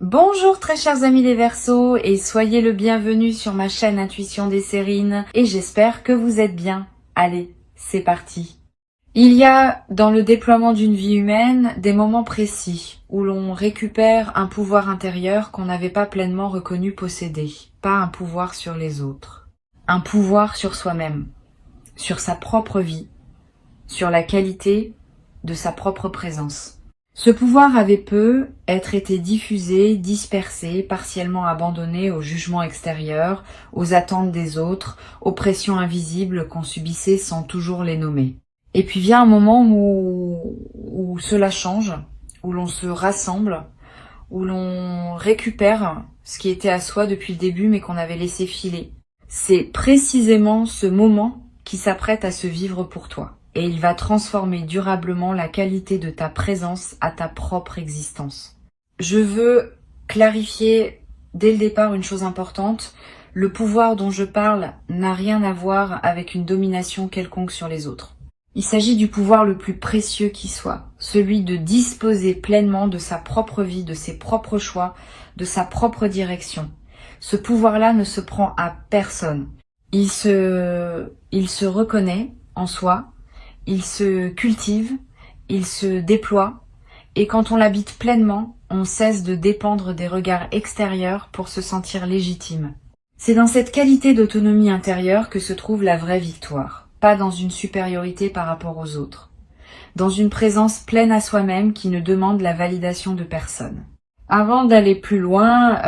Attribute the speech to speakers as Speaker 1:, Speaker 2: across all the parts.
Speaker 1: Bonjour très chers amis les Verseaux et soyez le bienvenu sur ma chaîne Intuition des Sérines et j'espère que vous êtes bien. Allez, c'est parti. Il y a dans le déploiement d'une vie humaine des moments précis où l'on récupère un pouvoir intérieur qu'on n'avait pas pleinement reconnu posséder, pas un pouvoir sur les autres, un pouvoir sur soi-même, sur sa propre vie, sur la qualité de sa propre présence. Ce pouvoir avait peu être été diffusé, dispersé, partiellement abandonné au jugement extérieur, aux attentes des autres, aux pressions invisibles qu'on subissait sans toujours les nommer. Et puis vient un moment où cela change, où l'on se rassemble, où l'on récupère ce qui était à soi depuis le début mais qu'on avait laissé filer. C'est précisément ce moment qui s'apprête à se vivre pour toi. Et il va transformer durablement la qualité de ta présence à ta propre existence. Je veux clarifier dès le départ une chose importante. Le pouvoir dont je parle n'a rien à voir avec une domination quelconque sur les autres. Il s'agit du pouvoir le plus précieux qui soit, celui de disposer pleinement de sa propre vie, de ses propres choix, de sa propre direction. Ce pouvoir-là ne se prend à personne. Il se reconnaît en soi. Il se cultive, il se déploie, et quand on l'habite pleinement, on cesse de dépendre des regards extérieurs pour se sentir légitime. C'est dans cette qualité d'autonomie intérieure que se trouve la vraie victoire, pas dans une supériorité par rapport aux autres, dans une présence pleine à soi-même qui ne demande la validation de personne. Avant d'aller plus loin,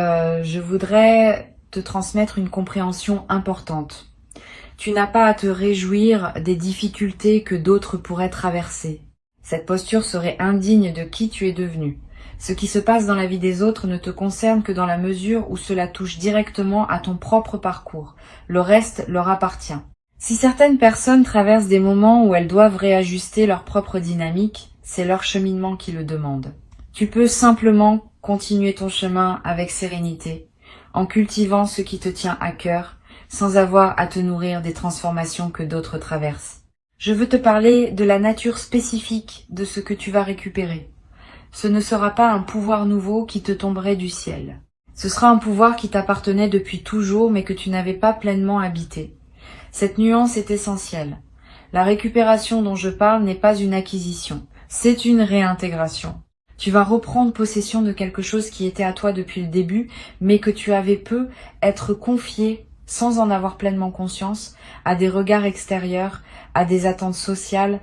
Speaker 1: je voudrais te transmettre une compréhension importante. Tu n'as pas à te réjouir des difficultés que d'autres pourraient traverser. Cette posture serait indigne de qui tu es devenu. Ce qui se passe dans la vie des autres ne te concerne que dans la mesure où cela touche directement à ton propre parcours. Le reste leur appartient. Si certaines personnes traversent des moments où elles doivent réajuster leur propre dynamique, c'est leur cheminement qui le demande. Tu peux simplement continuer ton chemin avec sérénité, en cultivant ce qui te tient à cœur, sans avoir à te nourrir des transformations que d'autres traversent. Je veux te parler de la nature spécifique de ce que tu vas récupérer. Ce ne sera pas un pouvoir nouveau qui te tomberait du ciel. Ce sera un pouvoir qui t'appartenait depuis toujours mais que tu n'avais pas pleinement habité. Cette nuance est essentielle. La récupération dont je parle n'est pas une acquisition, c'est une réintégration. Tu vas reprendre possession de quelque chose qui était à toi depuis le début mais que tu avais peu être confié sans en avoir pleinement conscience, à des regards extérieurs, à des attentes sociales,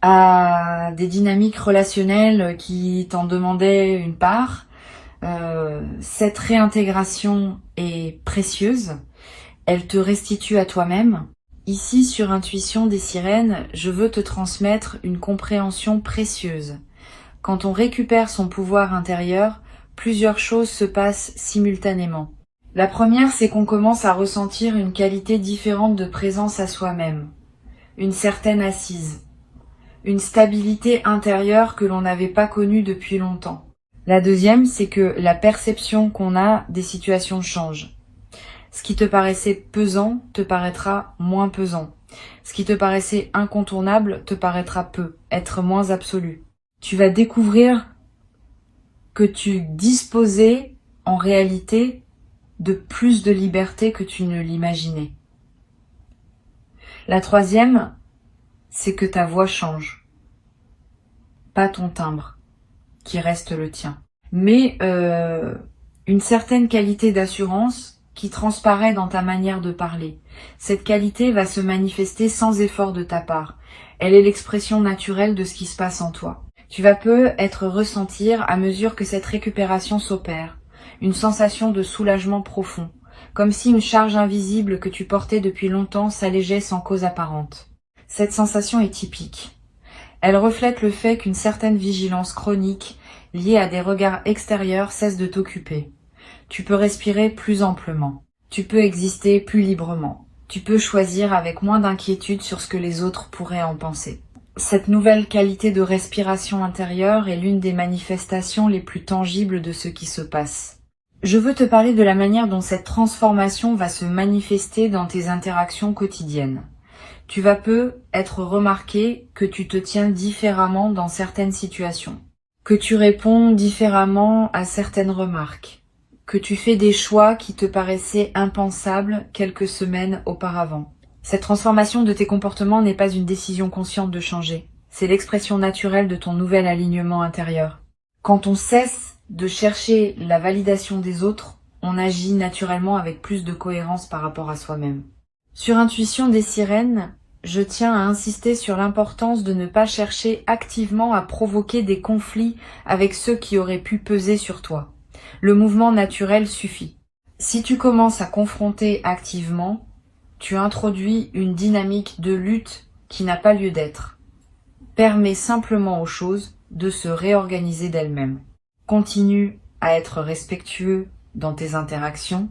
Speaker 1: à des dynamiques relationnelles qui t'en demandaient une part. Cette réintégration est précieuse, elle te restitue à toi-même. Ici, sur Intuition des Sirènes, je veux te transmettre une compréhension précieuse. Quand on récupère son pouvoir intérieur, plusieurs choses se passent simultanément. La première, c'est qu'on commence à ressentir une qualité différente de présence à soi-même, une certaine assise, une stabilité intérieure que l'on n'avait pas connue depuis longtemps. La deuxième, c'est que la perception qu'on a des situations change. Ce qui te paraissait pesant te paraîtra moins pesant. Ce qui te paraissait incontournable te paraîtra peu, être moins absolu. Tu vas découvrir que tu disposais en réalité de plus de liberté que tu ne l'imaginais. La troisième, c'est que ta voix change. Pas ton timbre, qui reste le tien. Mais une certaine qualité d'assurance qui transparaît dans ta manière de parler. Cette qualité va se manifester sans effort de ta part. Elle est l'expression naturelle de ce qui se passe en toi. Tu vas peut-être ressentir à mesure que cette récupération s'opère une sensation de soulagement profond, comme si une charge invisible que tu portais depuis longtemps s'allégeait sans cause apparente. Cette sensation est typique. Elle reflète le fait qu'une certaine vigilance chronique liée à des regards extérieurs cesse de t'occuper. Tu peux respirer plus amplement. Tu peux exister plus librement. Tu peux choisir avec moins d'inquiétude sur ce que les autres pourraient en penser. Cette nouvelle qualité de respiration intérieure est l'une des manifestations les plus tangibles de ce qui se passe. Je veux te parler de la manière dont cette transformation va se manifester dans tes interactions quotidiennes. Tu vas être remarqué que tu te tiens différemment dans certaines situations, que tu réponds différemment à certaines remarques, que tu fais des choix qui te paraissaient impensables quelques semaines auparavant. Cette transformation de tes comportements n'est pas une décision consciente de changer. C'est l'expression naturelle de ton nouvel alignement intérieur. Quand on cesse de chercher la validation des autres, on agit naturellement avec plus de cohérence par rapport à soi-même. Sur Intuition des sirènes, je tiens à insister sur l'importance de ne pas chercher activement à provoquer des conflits avec ceux qui auraient pu peser sur toi. Le mouvement naturel suffit. Si tu commences à confronter activement, tu introduis une dynamique de lutte qui n'a pas lieu d'être. Permets simplement aux choses de se réorganiser d'elles-mêmes. Continue à être respectueux dans tes interactions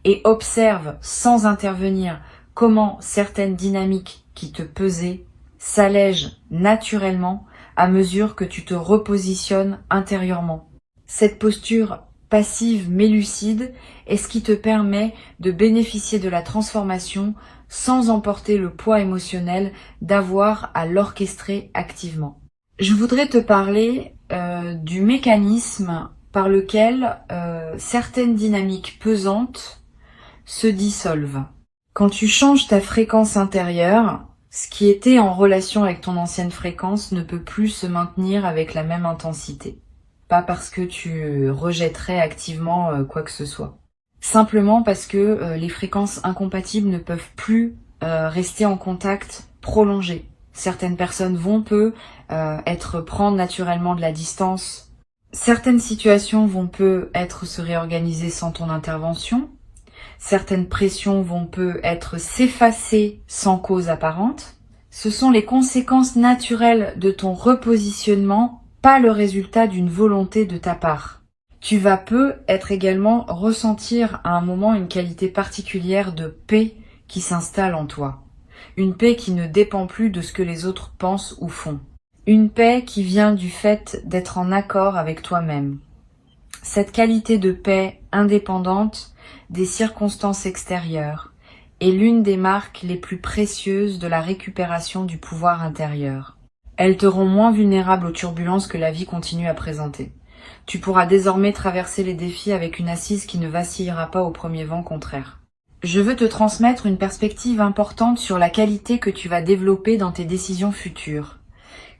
Speaker 1: et observe sans intervenir comment certaines dynamiques qui te pesaient s'allègent naturellement à mesure que tu te repositionnes intérieurement. Cette posture passive mais lucide est ce qui te permet de bénéficier de la transformation sans emporter le poids émotionnel d'avoir à l'orchestrer activement. Je voudrais te parler du mécanisme par lequel certaines dynamiques pesantes se dissolvent. Quand tu changes ta fréquence intérieure, ce qui était en relation avec ton ancienne fréquence ne peut plus se maintenir avec la même intensité. Pas parce que tu rejetterais activement quoi que ce soit. Simplement parce que les fréquences incompatibles ne peuvent plus rester en contact prolongé. Certaines personnes vont prendre naturellement de la distance. Certaines situations vont être se réorganiser sans ton intervention. Certaines pressions vont être s'effacer sans cause apparente. Ce sont les conséquences naturelles de ton repositionnement, pas le résultat d'une volonté de ta part. Tu vas être également ressentir à un moment une qualité particulière de paix qui s'installe en toi. Une paix qui ne dépend plus de ce que les autres pensent ou font. Une paix qui vient du fait d'être en accord avec toi-même. Cette qualité de paix indépendante des circonstances extérieures est l'une des marques les plus précieuses de la récupération du pouvoir intérieur. Elles te rend moins vulnérable aux turbulences que la vie continue à présenter. Tu pourras désormais traverser les défis avec une assise qui ne vacillera pas au premier vent contraire. Je veux te transmettre une perspective importante sur la qualité que tu vas développer dans tes décisions futures.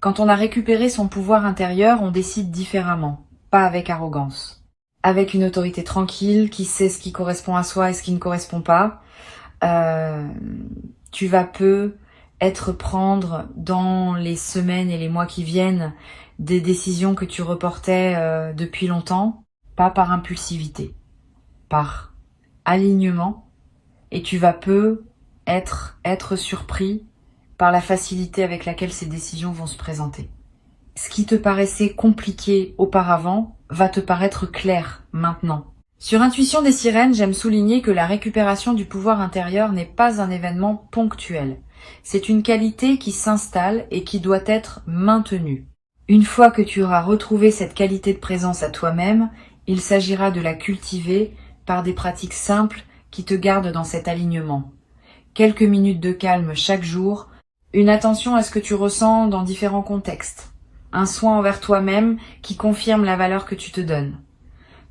Speaker 1: Quand on a récupéré son pouvoir intérieur, on décide différemment, pas avec arrogance. Avec une autorité tranquille, qui sait ce qui correspond à soi et ce qui ne correspond pas, tu vas prendre dans les semaines et les mois qui viennent des décisions que tu reportais depuis longtemps, pas par impulsivité, par alignement, et tu vas être surpris par la facilité avec laquelle ces décisions vont se présenter. Ce qui te paraissait compliqué auparavant va te paraître clair maintenant. Sur Intuition des sirènes, j'aime souligner que la récupération du pouvoir intérieur n'est pas un événement ponctuel. C'est une qualité qui s'installe et qui doit être maintenue. Une fois que tu auras retrouvé cette qualité de présence à toi-même, il s'agira de la cultiver par des pratiques simples qui te gardent dans cet alignement. Quelques minutes de calme chaque jour, une attention à ce que tu ressens dans différents contextes, un soin envers toi-même qui confirme la valeur que tu te donnes.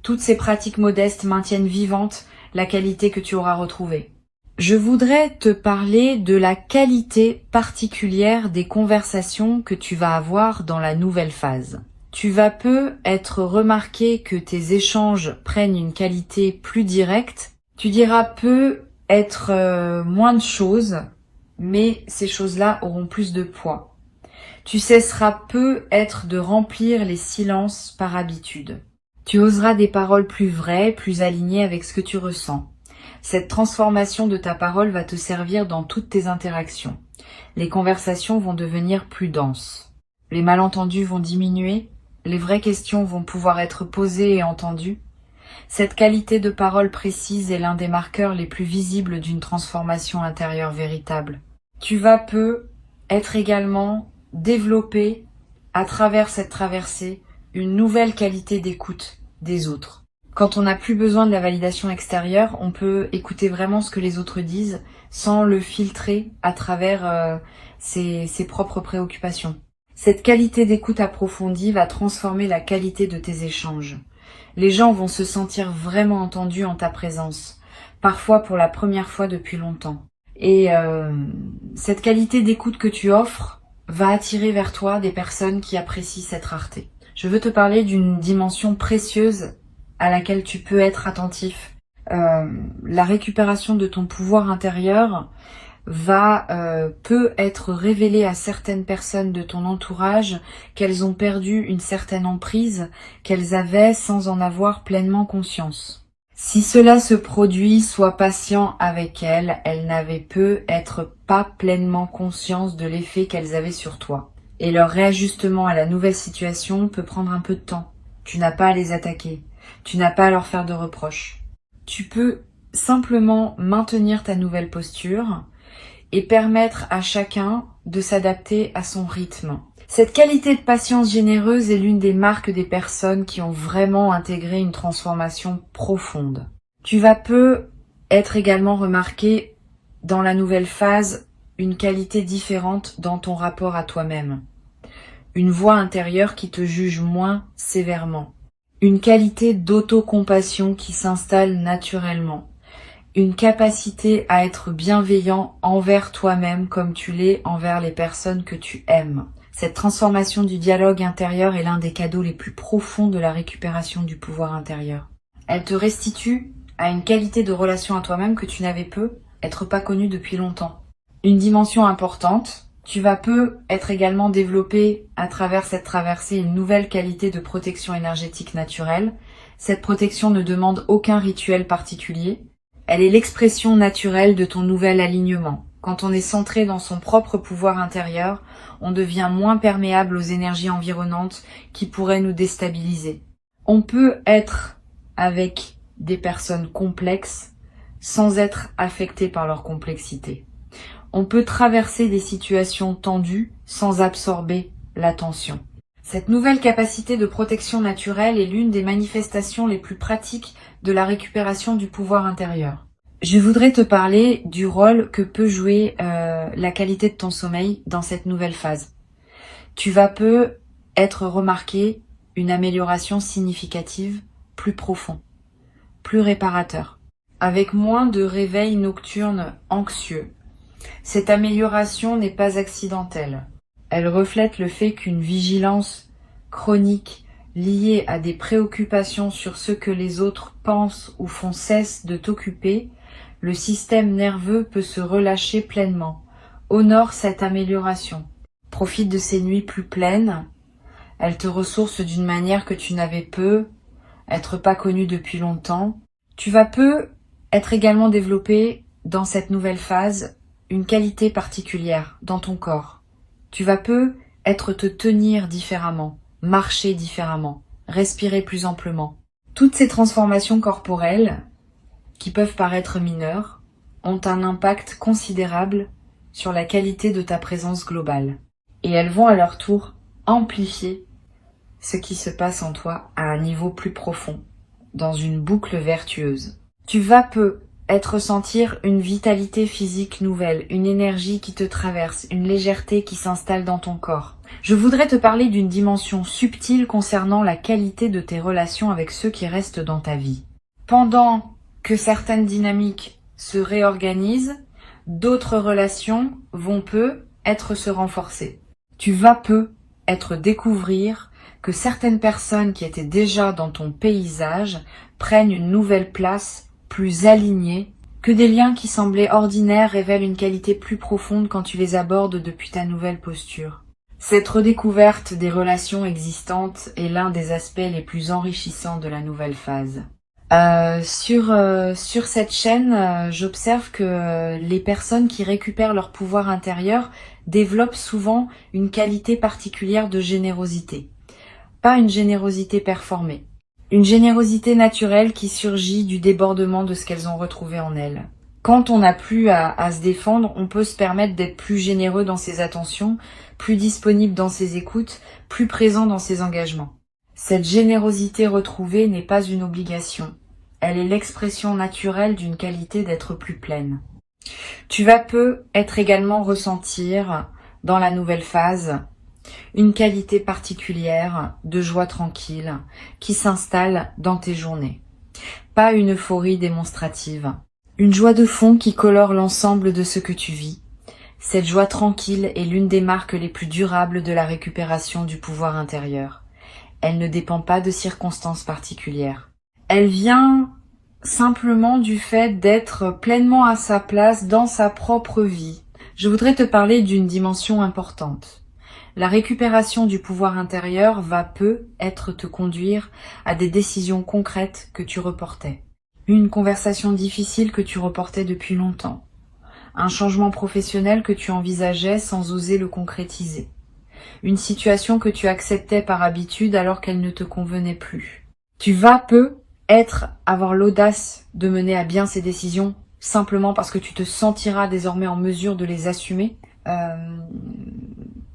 Speaker 1: Toutes ces pratiques modestes maintiennent vivante la qualité que tu auras retrouvée. Je voudrais te parler de la qualité particulière des conversations que tu vas avoir dans la nouvelle phase. Tu vas être remarqué que tes échanges prennent une qualité plus directe. Tu diras être moins de choses, mais ces choses-là auront plus de poids. Tu cesseras être de remplir les silences par habitude. Tu oseras des paroles plus vraies, plus alignées avec ce que tu ressens. Cette transformation de ta parole va te servir dans toutes tes interactions. Les conversations vont devenir plus denses. Les malentendus vont diminuer. Les vraies questions vont pouvoir être posées et entendues. Cette qualité de parole précise est l'un des marqueurs les plus visibles d'une transformation intérieure véritable. Tu vas être également développé à travers cette traversée une nouvelle qualité d'écoute des autres. Quand on n'a plus besoin de la validation extérieure, on peut écouter vraiment ce que les autres disent sans le filtrer à travers ses propres préoccupations. Cette qualité d'écoute approfondie va transformer la qualité de tes échanges. Les gens vont se sentir vraiment entendus en ta présence, parfois pour la première fois depuis longtemps. Et cette qualité d'écoute que tu offres va attirer vers toi des personnes qui apprécient cette rareté. Je veux te parler d'une dimension précieuse à laquelle tu peux être attentif. La récupération de ton pouvoir intérieur peut être révélée à certaines personnes de ton entourage qu'elles ont perdu une certaine emprise qu'elles avaient sans en avoir pleinement conscience. Si cela se produit, sois patient avec elles, elles n'avaient peut-être pas pleinement conscience de l'effet qu'elles avaient sur toi. Et leur réajustement à la nouvelle situation peut prendre un peu de temps. Tu n'as pas à les attaquer, tu n'as pas à leur faire de reproches. Tu peux simplement maintenir ta nouvelle posture et permettre à chacun de s'adapter à son rythme. Cette qualité de patience généreuse est l'une des marques des personnes qui ont vraiment intégré une transformation profonde. Tu vas peu être également remarqué dans la nouvelle phase une qualité différente dans ton rapport à toi-même. Une voix intérieure qui te juge moins sévèrement. Une qualité d'autocompassion qui s'installe naturellement. Une capacité à être bienveillant envers toi-même comme tu l'es envers les personnes que tu aimes. Cette transformation du dialogue intérieur est l'un des cadeaux les plus profonds de la récupération du pouvoir intérieur. Elle te restitue à une qualité de relation à toi-même que tu n'avais être pas connue depuis longtemps. Une dimension importante, tu vas être également développé à travers cette traversée une nouvelle qualité de protection énergétique naturelle. Cette protection ne demande aucun rituel particulier. Elle est l'expression naturelle de ton nouvel alignement. Quand on est centré dans son propre pouvoir intérieur, on devient moins perméable aux énergies environnantes qui pourraient nous déstabiliser. On peut être avec des personnes complexes sans être affecté par leur complexité. On peut traverser des situations tendues sans absorber la tension. Cette nouvelle capacité de protection naturelle est l'une des manifestations les plus pratiques de la récupération du pouvoir intérieur. Je voudrais te parler du rôle que peut jouer la qualité de ton sommeil dans cette nouvelle phase. Tu vas être remarqué une amélioration significative, plus profond, plus réparateur, avec moins de réveils nocturnes anxieux. Cette amélioration n'est pas accidentelle. Elle reflète le fait qu'une vigilance chronique liée à des préoccupations sur ce que les autres pensent ou font cesse de t'occuper, le système nerveux peut se relâcher pleinement. Honore cette amélioration. Profite de ces nuits plus pleines. Elles te ressourcent d'une manière que tu n'avais être pas connu depuis longtemps. Tu vas être également développé dans cette nouvelle phase une qualité particulière dans ton corps. Tu vas être te tenir différemment, marcher différemment, respirer plus amplement. Toutes ces transformations corporelles qui peuvent paraître mineures, ont un impact considérable sur la qualité de ta présence globale. Et elles vont à leur tour amplifier ce qui se passe en toi à un niveau plus profond, dans une boucle vertueuse. Tu vas être ressentir une vitalité physique nouvelle, une énergie qui te traverse, une légèreté qui s'installe dans ton corps. Je voudrais te parler d'une dimension subtile concernant la qualité de tes relations avec ceux qui restent dans ta vie. Pendant que certaines dynamiques se réorganisent, d'autres relations vont être se renforcer. Tu vas être découvrir que certaines personnes qui étaient déjà dans ton paysage prennent une nouvelle place plus alignée, que des liens qui semblaient ordinaires révèlent une qualité plus profonde quand tu les abordes depuis ta nouvelle posture. Cette redécouverte des relations existantes est l'un des aspects les plus enrichissants de la nouvelle phase. Sur cette chaîne, j'observe que les personnes qui récupèrent leur pouvoir intérieur développent souvent une qualité particulière de générosité. Pas une générosité performée. Une générosité naturelle qui surgit du débordement de ce qu'elles ont retrouvé en elles. Quand on n'a plus à se défendre, on peut se permettre d'être plus généreux dans ses attentions, plus disponible dans ses écoutes, plus présent dans ses engagements. Cette générosité retrouvée n'est pas une obligation. Elle est l'expression naturelle d'une qualité d'être plus pleine. Tu vas être également ressentir, dans la nouvelle phase, Une qualité particulière de joie tranquille qui s'installe dans tes journées. Pas une euphorie démonstrative. Une joie de fond qui colore l'ensemble de ce que tu vis. Cette joie tranquille est l'une des marques les plus durables de la récupération du pouvoir intérieur. Elle ne dépend pas de circonstances particulières. Elle vient simplement du fait d'être pleinement à sa place dans sa propre vie. Je voudrais te parler d'une dimension importante. La récupération du pouvoir intérieur va peut-être te conduire à des décisions concrètes que tu reportais. Une conversation difficile que tu reportais depuis longtemps. Un changement professionnel que tu envisageais sans oser le concrétiser. Une situation que tu acceptais par habitude alors qu'elle ne te convenait plus. Tu vas peut-être avoir l'audace de mener à bien ces décisions simplement parce que tu te sentiras désormais en mesure de les assumer.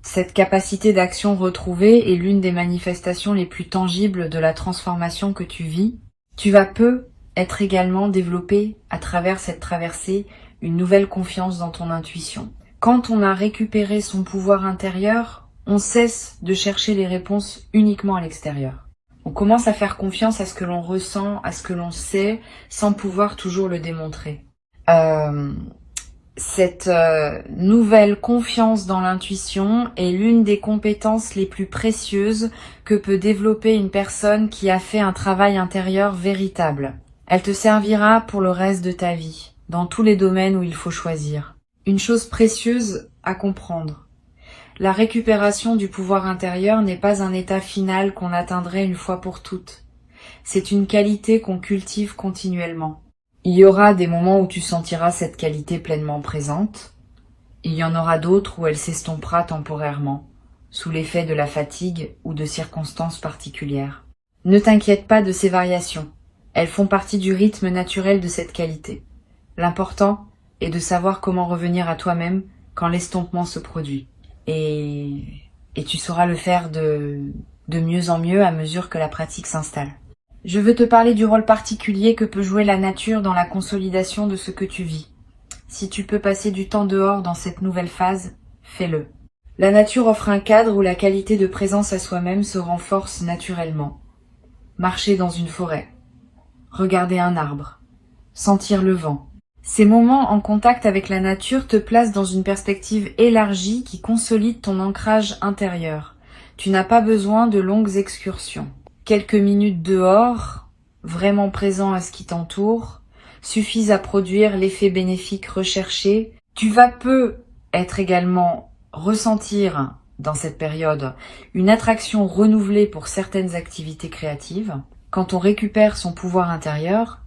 Speaker 1: Cette capacité d'action retrouvée est l'une des manifestations les plus tangibles de la transformation que tu vis. Tu vas peut-être également développer à travers cette traversée une nouvelle confiance dans ton intuition. Quand on a récupéré son pouvoir intérieur, on cesse de chercher les réponses uniquement à l'extérieur. On commence à faire confiance à ce que l'on ressent, à ce que l'on sait, sans pouvoir toujours le démontrer. Cette nouvelle confiance dans l'intuition est l'une des compétences les plus précieuses que peut développer une personne qui a fait un travail intérieur véritable. Elle te servira pour le reste de ta vie, dans tous les domaines où il faut choisir. Une chose précieuse à comprendre. La récupération du pouvoir intérieur n'est pas un état final qu'on atteindrait une fois pour toutes. C'est une qualité qu'on cultive continuellement. Il y aura des moments où tu sentiras cette qualité pleinement présente. Il y en aura d'autres où elle s'estompera temporairement, sous l'effet de la fatigue ou de circonstances particulières. Ne t'inquiète pas de ces variations. Elles font partie du rythme naturel de cette qualité. L'important est de savoir comment revenir à toi-même quand l'estompement se produit. Et tu sauras le faire de mieux en mieux à mesure que la pratique s'installe. Je veux te parler du rôle particulier que peut jouer la nature dans la consolidation de ce que tu vis. Si tu peux passer du temps dehors dans cette nouvelle phase, fais-le. La nature offre un cadre où la qualité de présence à soi-même se renforce naturellement. Marcher dans une forêt, regarder un arbre, sentir le vent. Ces moments en contact avec la nature te placent dans une perspective élargie qui consolide ton ancrage intérieur. Tu n'as pas besoin de longues excursions. Quelques minutes dehors, vraiment présent à ce qui t'entoure, suffisent à produire l'effet bénéfique recherché. Tu vas peut-être également ressentir dans cette période une attraction renouvelée pour certaines activités créatives. Quand on récupère son pouvoir intérieur,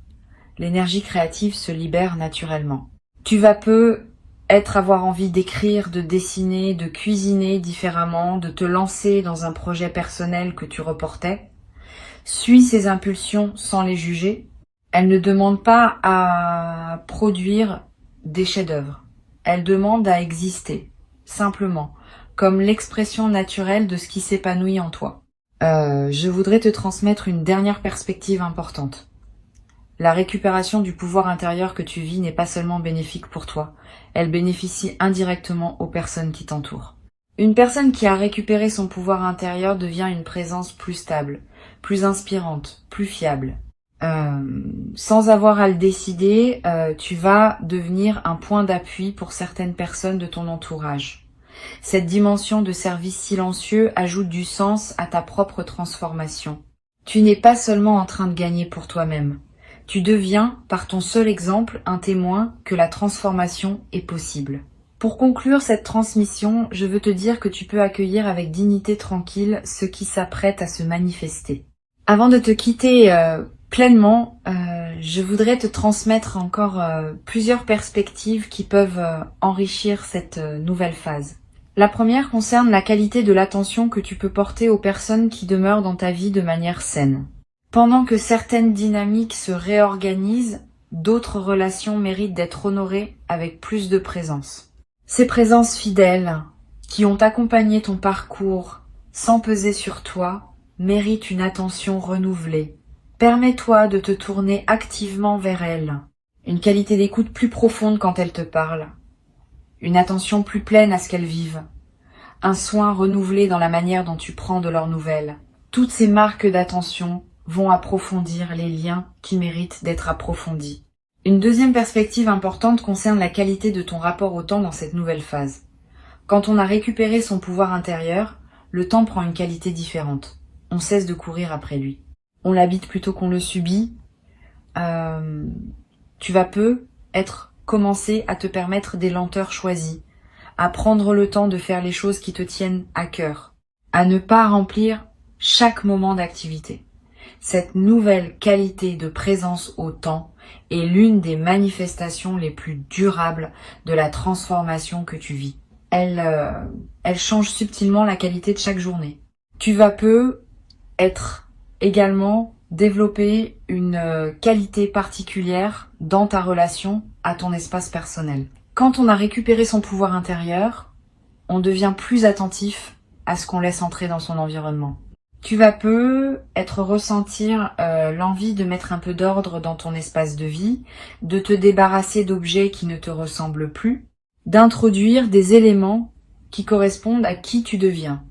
Speaker 1: l'énergie créative se libère naturellement. Tu vas peut-être avoir envie d'écrire, de dessiner, de cuisiner différemment, de te lancer dans un projet personnel que tu reportais. Suis ces impulsions sans les juger. Elles ne demandent pas à produire des chefs-d'œuvre. Elles demandent à exister, simplement, comme l'expression naturelle de ce qui s'épanouit en toi. Je voudrais te transmettre une dernière perspective importante. La récupération du pouvoir intérieur que tu vis n'est pas seulement bénéfique pour toi, elle bénéficie indirectement aux personnes qui t'entourent. Une personne qui a récupéré son pouvoir intérieur devient une présence plus stable, plus inspirante, plus fiable. Sans avoir à le décider, tu vas devenir un point d'appui pour certaines personnes de ton entourage. Cette dimension de service silencieux ajoute du sens à ta propre transformation. Tu n'es pas seulement en train de gagner pour toi-même. Tu deviens, par ton seul exemple, un témoin que la transformation est possible. Pour conclure cette transmission, je veux te dire que tu peux accueillir avec dignité tranquille ce qui s'apprête à se manifester. Avant de te quitter pleinement, je voudrais te transmettre encore plusieurs perspectives qui peuvent enrichir cette nouvelle phase. La première concerne la qualité de l'attention que tu peux porter aux personnes qui demeurent dans ta vie de manière saine. Pendant que certaines dynamiques se réorganisent, d'autres relations méritent d'être honorées avec plus de présence. Ces présences fidèles, qui ont accompagné ton parcours sans peser sur toi, méritent une attention renouvelée. Permets-toi de te tourner activement vers elles. Une qualité d'écoute plus profonde quand elles te parlent. Une attention plus pleine à ce qu'elles vivent. un soin renouvelé dans la manière dont tu prends de leurs nouvelles. Toutes ces marques d'attention vont approfondir les liens qui méritent d'être approfondis. Une deuxième perspective importante concerne la qualité de ton rapport au temps dans cette nouvelle phase. Quand on a récupéré son pouvoir intérieur, le temps prend une qualité différente. On cesse de courir après lui. On l'habite plutôt qu'on le subit. Tu vas commencer à te permettre des lenteurs choisies, à prendre le temps de faire les choses qui te tiennent à cœur, à ne pas remplir chaque moment d'activité. Cette nouvelle qualité de présence au temps est l'une des manifestations les plus durables de la transformation que tu vis. Elle change subtilement la qualité de chaque journée. Tu vas être également développer une qualité particulière dans ta relation à ton espace personnel. Quand on a récupéré son pouvoir intérieur, on devient plus attentif à ce qu'on laisse entrer dans son environnement. Tu vas ressentir l'envie de mettre un peu d'ordre dans ton espace de vie, de te débarrasser d'objets qui ne te ressemblent plus, d'introduire des éléments qui correspondent à qui tu deviens.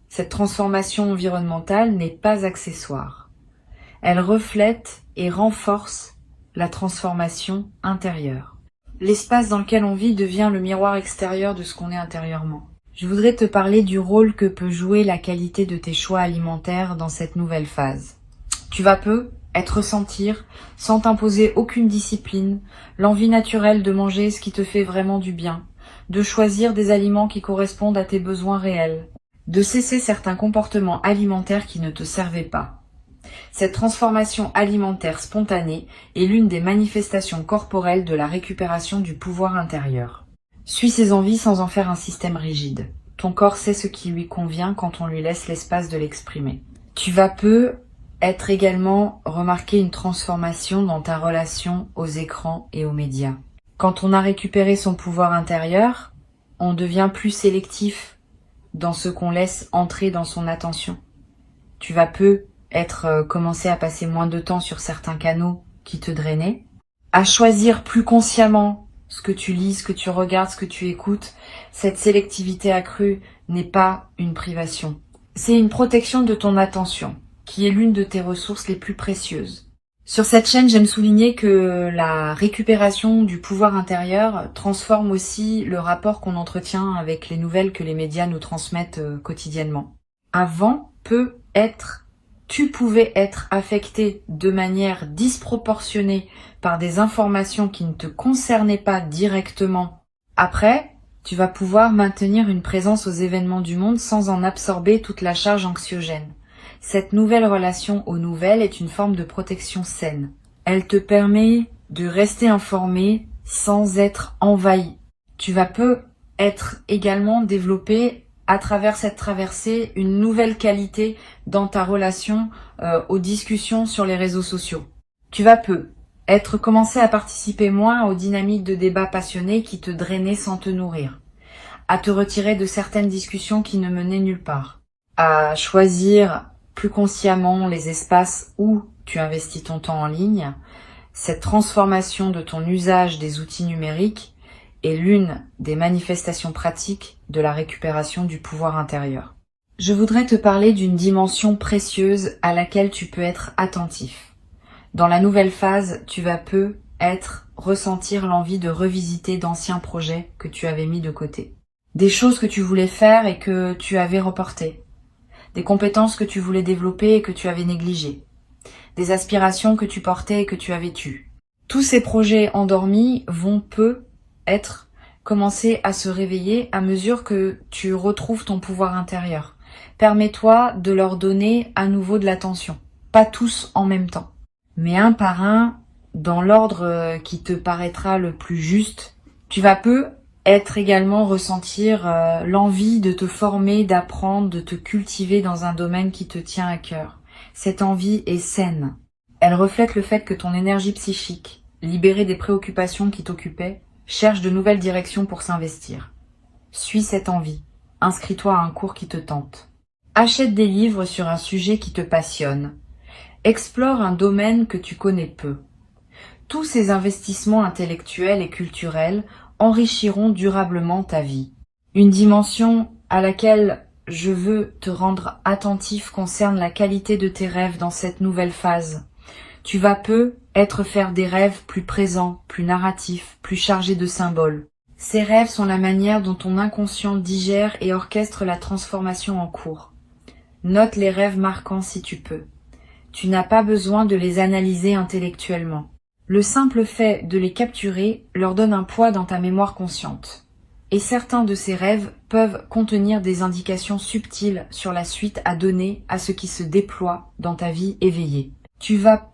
Speaker 1: Cette transformation environnementale n'est pas accessoire. Elle reflète et renforce la transformation intérieure. L'espace dans lequel on vit devient le miroir extérieur de ce qu'on est intérieurement. Je voudrais te parler du rôle que peut jouer la qualité de tes choix alimentaires dans cette nouvelle phase. Tu vas ressentir, sans t'imposer aucune discipline, l'envie naturelle de manger ce qui te fait vraiment du bien, de choisir des aliments qui correspondent à tes besoins réels, de cesser certains comportements alimentaires qui ne te servaient pas. Cette transformation alimentaire spontanée est l'une des manifestations corporelles de la récupération du pouvoir intérieur. Suis ses envies sans en faire un système rigide. Ton corps sait ce qui lui convient quand on lui laisse l'espace de l'exprimer. Tu vas également remarquer une transformation dans ta relation aux écrans et aux médias. Quand on a récupéré son pouvoir intérieur, on devient plus sélectif dans ce qu'on laisse entrer dans son attention. Tu vas commencer à passer moins de temps sur certains canaux qui te drainaient, à choisir plus consciemment ce que tu lis, ce que tu regardes, ce que tu écoutes. Cette sélectivité accrue n'est pas une privation. C'est une protection de ton attention, qui est l'une de tes ressources les plus précieuses. Sur cette chaîne, j'aime souligner que la récupération du pouvoir intérieur transforme aussi le rapport qu'on entretient avec les nouvelles que les médias nous transmettent quotidiennement. Avant, tu pouvais être affecté de manière disproportionnée par des informations qui ne te concernaient pas directement. Après, tu vas pouvoir maintenir une présence aux événements du monde sans en absorber toute la charge anxiogène. Cette nouvelle relation aux nouvelles est une forme de protection saine. Elle te permet de rester informé sans être envahi. Tu vas être également développé à travers cette traversée une nouvelle qualité dans ta relation aux discussions sur les réseaux sociaux. Tu vas commencer à participer moins aux dynamiques de débats passionnés qui te drainaient sans te nourrir, à te retirer de certaines discussions qui ne menaient nulle part, à choisir plus consciemment les espaces où tu investis ton temps en ligne. Cette transformation de ton usage des outils numériques est l'une des manifestations pratiques de la récupération du pouvoir intérieur. Je voudrais te parler d'une dimension précieuse à laquelle tu peux être attentif. Dans la nouvelle phase, tu vas ressentir l'envie de revisiter d'anciens projets que tu avais mis de côté. Des choses que tu voulais faire et que tu avais reportées. Des compétences que tu voulais développer et que tu avais négligées. Des aspirations que tu portais et que tu avais tues. Tous ces projets endormis vont commencer à se réveiller à mesure que tu retrouves ton pouvoir intérieur. Permets-toi de leur donner à nouveau de l'attention. Pas tous en même temps, mais un par un, dans l'ordre qui te paraîtra le plus juste. Tu vas également ressentir l'envie de te former, d'apprendre, de te cultiver dans un domaine qui te tient à cœur. Cette envie est saine. Elle reflète le fait que ton énergie psychique, libérée des préoccupations qui t'occupaient, cherche de nouvelles directions pour s'investir. Suis cette envie. Inscris-toi à un cours qui te tente. Achète des livres sur un sujet qui te passionne. Explore un domaine que tu connais peu. Tous ces investissements intellectuels et culturels enrichiront durablement ta vie. Une dimension à laquelle je veux te rendre attentif concerne la qualité de tes rêves dans cette nouvelle phase. Tu vas faire des rêves plus présents, plus narratifs, plus chargés de symboles. Ces rêves sont la manière dont ton inconscient digère et orchestre la transformation en cours. Note les rêves marquants si tu peux. Tu n'as pas besoin de les analyser intellectuellement. Le simple fait de les capturer leur donne un poids dans ta mémoire consciente. Et certains de ces rêves peuvent contenir des indications subtiles sur la suite à donner à ce qui se déploie dans ta vie éveillée. Tu vas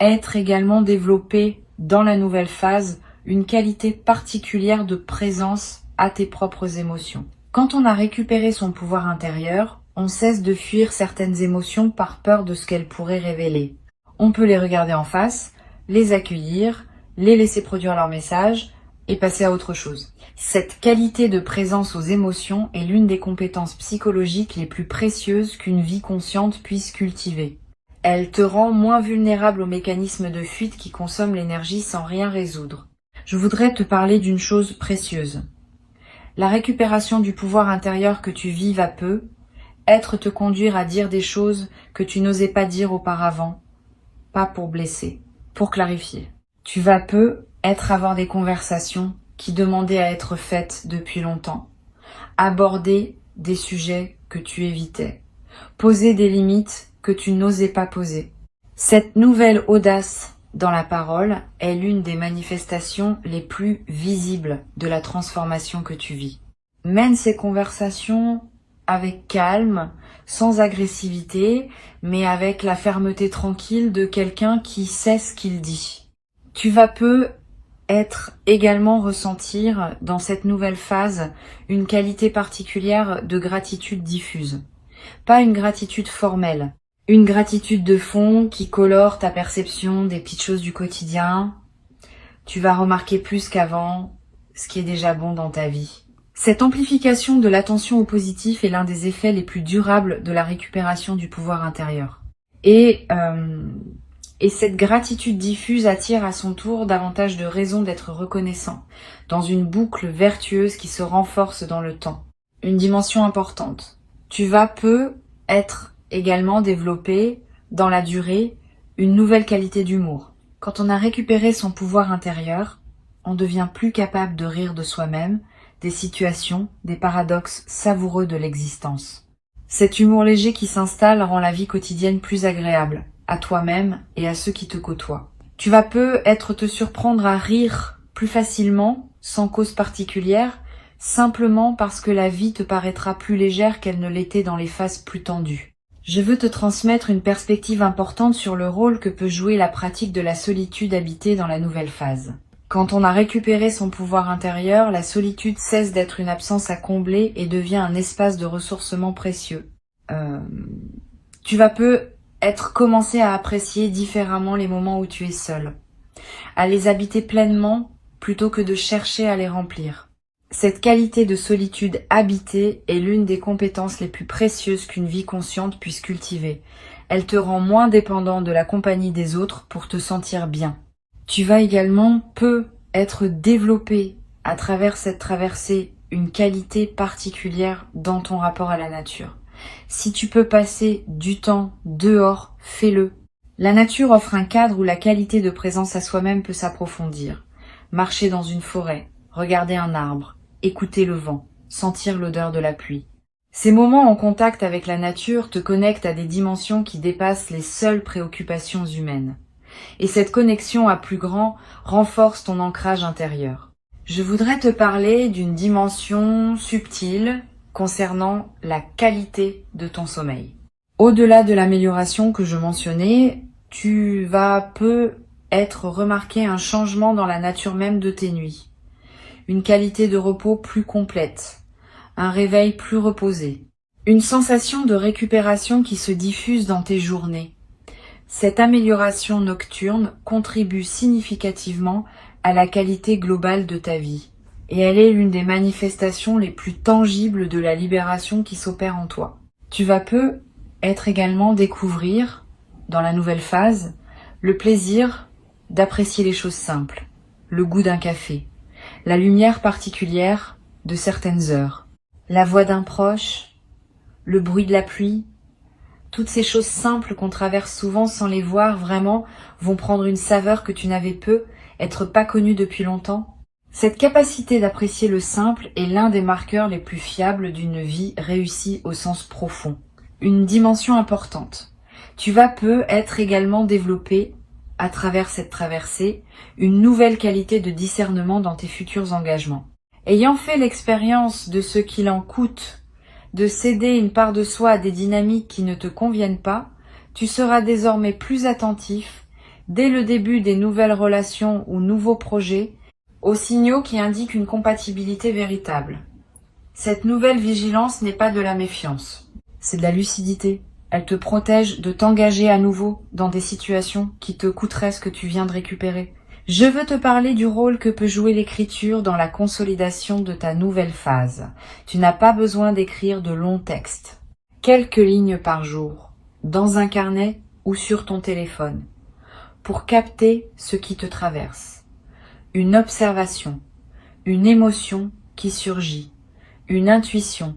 Speaker 1: être également développé dans la nouvelle phase une qualité particulière de présence à tes propres émotions. Quand on a récupéré son pouvoir intérieur, on cesse de fuir certaines émotions par peur de ce qu'elles pourraient révéler. On peut les regarder en face, les accueillir, les laisser produire leur message et passer à autre chose. Cette qualité de présence aux émotions est l'une des compétences psychologiques les plus précieuses qu'une vie consciente puisse cultiver. Elle te rend moins vulnérable aux mécanismes de fuite qui consomment l'énergie sans rien résoudre. Je voudrais te parler d'une chose précieuse. La récupération du pouvoir intérieur que tu vis va te conduire à dire des choses que tu n'osais pas dire auparavant, pas pour blesser, pour clarifier. Tu vas avoir des conversations qui demandaient à être faites depuis longtemps, aborder des sujets que tu évitais, poser des limites que tu n'osais pas poser. Cette nouvelle audace dans la parole est l'une des manifestations les plus visibles de la transformation que tu vis. Mène ces conversations avec calme, sans agressivité, mais avec la fermeté tranquille de quelqu'un qui sait ce qu'il dit. Tu vas également ressentir dans cette nouvelle phase une qualité particulière de gratitude diffuse. Pas une gratitude formelle, une gratitude de fond qui colore ta perception des petites choses du quotidien. Tu vas remarquer plus qu'avant ce qui est déjà bon dans ta vie. Cette amplification de l'attention au positif est l'un des effets les plus durables de la récupération du pouvoir intérieur. Et cette gratitude diffuse attire à son tour davantage de raisons d'être reconnaissant, dans une boucle vertueuse qui se renforce dans le temps. Une dimension importante. Tu vas être également développé, dans la durée, une nouvelle qualité d'humour. Quand on a récupéré son pouvoir intérieur, on devient plus capable de rire de soi-même, des situations, des paradoxes savoureux de l'existence. Cet humour léger qui s'installe rend la vie quotidienne plus agréable, à toi-même et à ceux qui te côtoient. Tu vas te surprendre à rire plus facilement, sans cause particulière, simplement parce que la vie te paraîtra plus légère qu'elle ne l'était dans les phases plus tendues. Je veux te transmettre une perspective importante sur le rôle que peut jouer la pratique de la solitude habitée dans la nouvelle phase. Quand on a récupéré son pouvoir intérieur, la solitude cesse d'être une absence à combler et devient un espace de ressourcement précieux. Tu vas commencer à apprécier différemment les moments où tu es seul, à les habiter pleinement plutôt que de chercher à les remplir. Cette qualité de solitude habitée est l'une des compétences les plus précieuses qu'une vie consciente puisse cultiver. Elle te rend moins dépendant de la compagnie des autres pour te sentir bien. Tu vas également être développé à travers cette traversée une qualité particulière dans ton rapport à la nature. Si tu peux passer du temps dehors, fais-le. La nature offre un cadre où la qualité de présence à soi-même peut s'approfondir. Marcher dans une forêt, regarder un arbre, écouter le vent, sentir l'odeur de la pluie. Ces moments en contact avec la nature te connectent à des dimensions qui dépassent les seules préoccupations humaines. Et cette connexion à plus grand renforce ton ancrage intérieur. Je voudrais te parler d'une dimension subtile concernant la qualité de ton sommeil. Au-delà de l'amélioration que je mentionnais, tu vas être remarqué un changement dans la nature même de tes nuits. Une qualité de repos plus complète, un réveil plus reposé, une sensation de récupération qui se diffuse dans tes journées. Cette amélioration nocturne contribue significativement à la qualité globale de ta vie. Et elle est l'une des manifestations les plus tangibles de la libération qui s'opère en toi. Tu vas être également découvrir, dans la nouvelle phase, le plaisir d'apprécier les choses simples, le goût d'un café, la lumière particulière de certaines heures, la voix d'un proche, le bruit de la pluie. Toutes ces choses simples qu'on traverse souvent sans les voir vraiment vont prendre une saveur que tu n'avais peu, être pas connue depuis longtemps. Cette capacité d'apprécier le simple est l'un des marqueurs les plus fiables d'une vie réussie au sens profond. Une dimension importante. Tu vas peu être également développé, à travers cette traversée, une nouvelle qualité de discernement dans tes futurs engagements. Ayant fait l'expérience de ce qu'il en coûte de céder une part de soi à des dynamiques qui ne te conviennent pas, tu seras désormais plus attentif, dès le début des nouvelles relations ou nouveaux projets, aux signaux qui indiquent une compatibilité véritable. Cette nouvelle vigilance n'est pas de la méfiance, c'est de la lucidité. Elle te protège de t'engager à nouveau dans des situations qui te coûteraient ce que tu viens de récupérer. Je veux te parler du rôle que peut jouer l'écriture dans la consolidation de ta nouvelle phase. Tu n'as pas besoin d'écrire de longs textes. Quelques lignes par jour, dans un carnet ou sur ton téléphone, pour capter ce qui te traverse. Une observation, une émotion qui surgit, une intuition,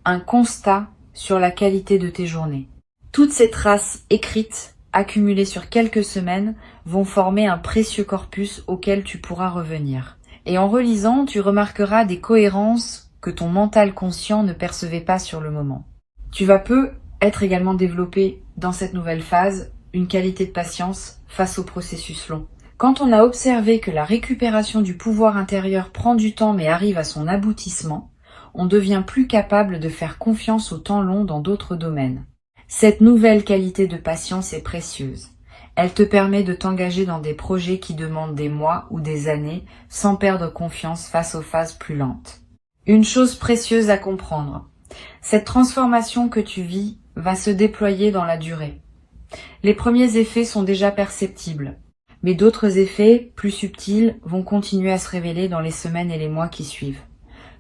Speaker 1: un constat sur la qualité de tes journées. Toutes ces traces écrites, accumulées sur quelques semaines, vont former un précieux corpus auquel tu pourras revenir. Et en relisant, tu remarqueras des cohérences que ton mental conscient ne percevait pas sur le moment. Tu vas peu être également développé dans cette nouvelle phase une qualité de patience face au processus long. Quand on a observé que la récupération du pouvoir intérieur prend du temps mais arrive à son aboutissement, on devient plus capable de faire confiance au temps long dans d'autres domaines. Cette nouvelle qualité de patience est précieuse. Elle te permet de t'engager dans des projets qui demandent des mois ou des années sans perdre confiance face aux phases plus lentes. Une chose précieuse à comprendre. Cette transformation que tu vis va se déployer dans la durée. Les premiers effets sont déjà perceptibles, mais d'autres effets, plus subtils, vont continuer à se révéler dans les semaines et les mois qui suivent.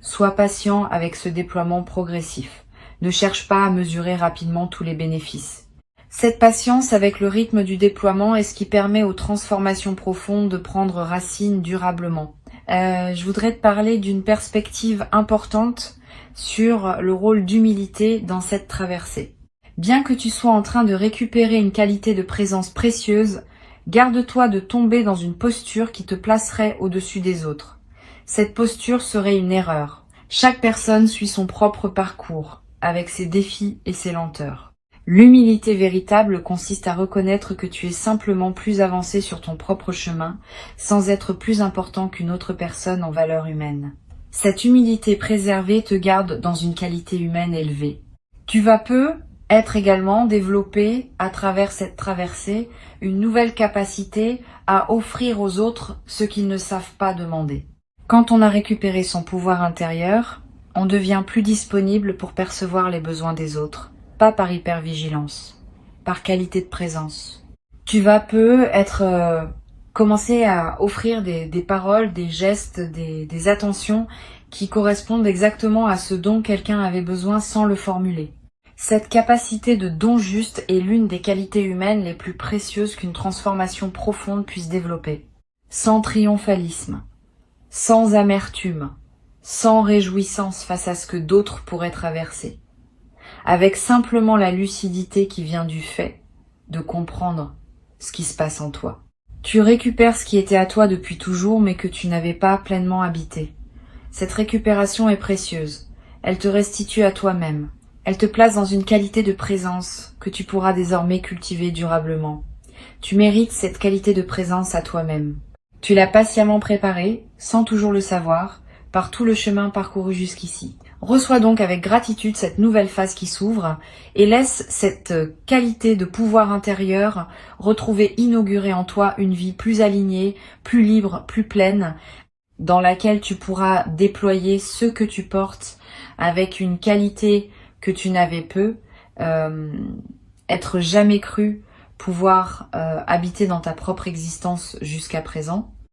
Speaker 1: Sois patient avec ce déploiement progressif. Ne cherche pas à mesurer rapidement tous les bénéfices. Cette patience avec le rythme du déploiement est ce qui permet aux transformations profondes de prendre racine durablement. Je voudrais te parler d'une perspective importante sur le rôle d'humilité dans cette traversée. Bien que tu sois en train de récupérer une qualité de présence précieuse, garde-toi de tomber dans une posture qui te placerait au-dessus des autres. Cette posture serait une erreur. Chaque personne suit son propre parcours, avec ses défis et ses lenteurs. L'humilité véritable consiste à reconnaître que tu es simplement plus avancé sur ton propre chemin, sans être plus important qu'une autre personne en valeur humaine. Cette humilité préservée te garde dans une qualité humaine élevée. Tu vas peu être également développé, à travers cette traversée, une nouvelle capacité à offrir aux autres ce qu'ils ne savent pas demander. Quand on a récupéré son pouvoir intérieur, on devient plus disponible pour percevoir les besoins des autres, pas par hypervigilance, par qualité de présence. Tu vas peu être commencer à offrir des paroles, des gestes, des attentions qui correspondent exactement à ce dont quelqu'un avait besoin sans le formuler. Cette capacité de don juste est l'une des qualités humaines les plus précieuses qu'une transformation profonde puisse développer. Sans triomphalisme, sans amertume, sans réjouissance face à ce que d'autres pourraient traverser, avec simplement la lucidité qui vient du fait de comprendre ce qui se passe en toi. Tu récupères ce qui était à toi depuis toujours mais que tu n'avais pas pleinement habité. Cette récupération est précieuse, elle te restitue à toi-même, elle te place dans une qualité de présence que tu pourras désormais cultiver durablement. Tu mérites cette qualité de présence à toi-même. Tu l'as patiemment préparée, sans toujours le savoir, par tout le chemin parcouru jusqu'ici. Reçois donc avec gratitude cette nouvelle phase qui s'ouvre et laisse cette qualité de pouvoir intérieur retrouver inaugurer en toi une vie plus alignée, plus libre, plus pleine, dans laquelle tu pourras déployer ce que tu portes avec une qualité que tu n'avais peu, être jamais cru pouvoir habiter dans ta propre existence jusqu'à présent.